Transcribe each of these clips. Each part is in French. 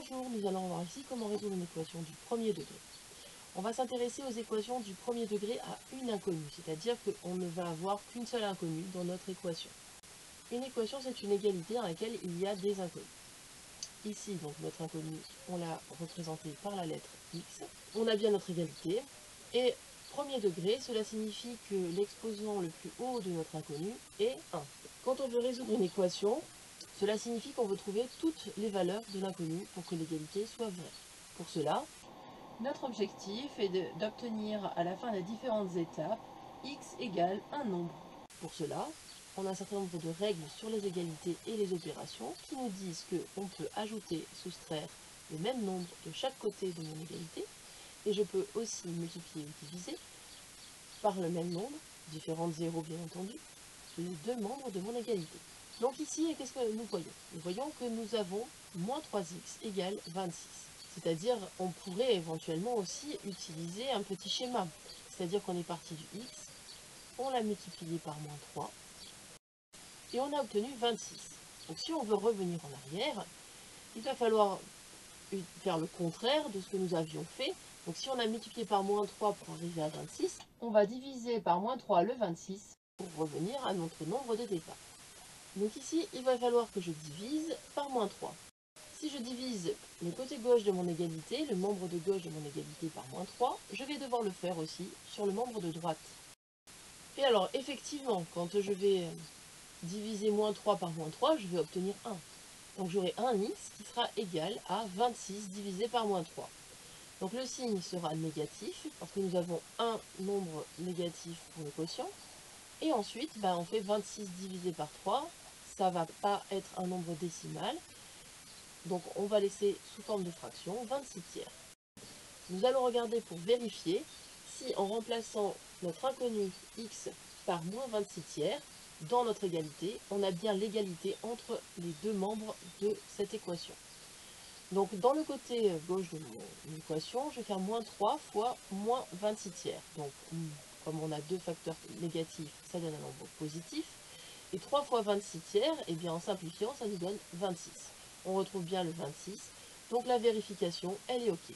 Bonjour, nous allons voir ici comment résoudre une équation du premier degré. On va s'intéresser aux équations du premier degré à une inconnue, c'est-à-dire qu'on ne va avoir qu'une seule inconnue dans notre équation. Une équation, c'est une égalité dans laquelle il y a des inconnues. Ici, donc notre inconnue, on l'a représentée par la lettre x. On a bien notre égalité. Et premier degré, cela signifie que l'exposant le plus haut de notre inconnue est 1. Quand on veut résoudre une équation, cela signifie qu'on veut trouver toutes les valeurs de l'inconnu pour que l'égalité soit vraie. Pour cela, notre objectif est d'obtenir à la fin des différentes étapes x égale un nombre. Pour cela, on a un certain nombre de règles sur les égalités et les opérations qui nous disent qu'on peut ajouter, soustraire le même nombre de chaque côté de mon égalité, et je peux aussi multiplier ou diviser par le même nombre, différents zéros bien entendu, les deux membres de mon égalité. Donc ici, qu'est-ce que nous voyons? Nous voyons que nous avons moins 3x égale 26. C'est-à-dire, on pourrait éventuellement aussi utiliser un petit schéma. C'est-à-dire qu'on est parti du x, on l'a multiplié par moins 3, et on a obtenu 26. Donc si on veut revenir en arrière, il va falloir faire le contraire de ce que nous avions fait. Donc si on a multiplié par moins 3 pour arriver à 26, on va diviser par moins 3 le 26 pour revenir à notre nombre de départ. Donc ici, il va falloir que je divise par moins 3. Si je divise le côté gauche de mon égalité, le membre de gauche de mon égalité par moins 3, je vais devoir le faire aussi sur le membre de droite. Et alors, effectivement, quand je vais diviser moins 3 par moins 3, je vais obtenir 1. Donc j'aurai un x qui sera égal à 26 divisé par moins 3. Donc le signe sera négatif, parce que nous avons un nombre négatif pour le quotient. Et ensuite, on fait 26 divisé par 3, ça ne va pas être un nombre décimal. Donc on va laisser sous forme de fraction 26 tiers. Nous allons regarder pour vérifier si en remplaçant notre inconnu x par moins 26 tiers, dans notre égalité, on a bien l'égalité entre les deux membres de cette équation. Donc dans le côté gauche de mon équation, je vais faire moins 3 fois moins 26 tiers. Donc comme on a deux facteurs négatifs, ça donne un nombre positif. Et 3 fois 26 tiers, et bien en simplifiant, ça nous donne 26. On retrouve bien le 26, donc la vérification, elle est OK.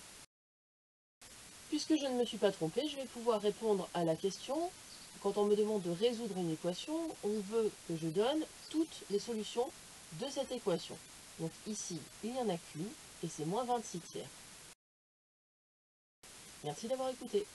Puisque je ne me suis pas trompée, je vais pouvoir répondre à la question. Quand on me demande de résoudre une équation, on veut que je donne toutes les solutions de cette équation. Donc ici, il n'y en a qu'une, et c'est moins 26 tiers. Merci d'avoir écouté.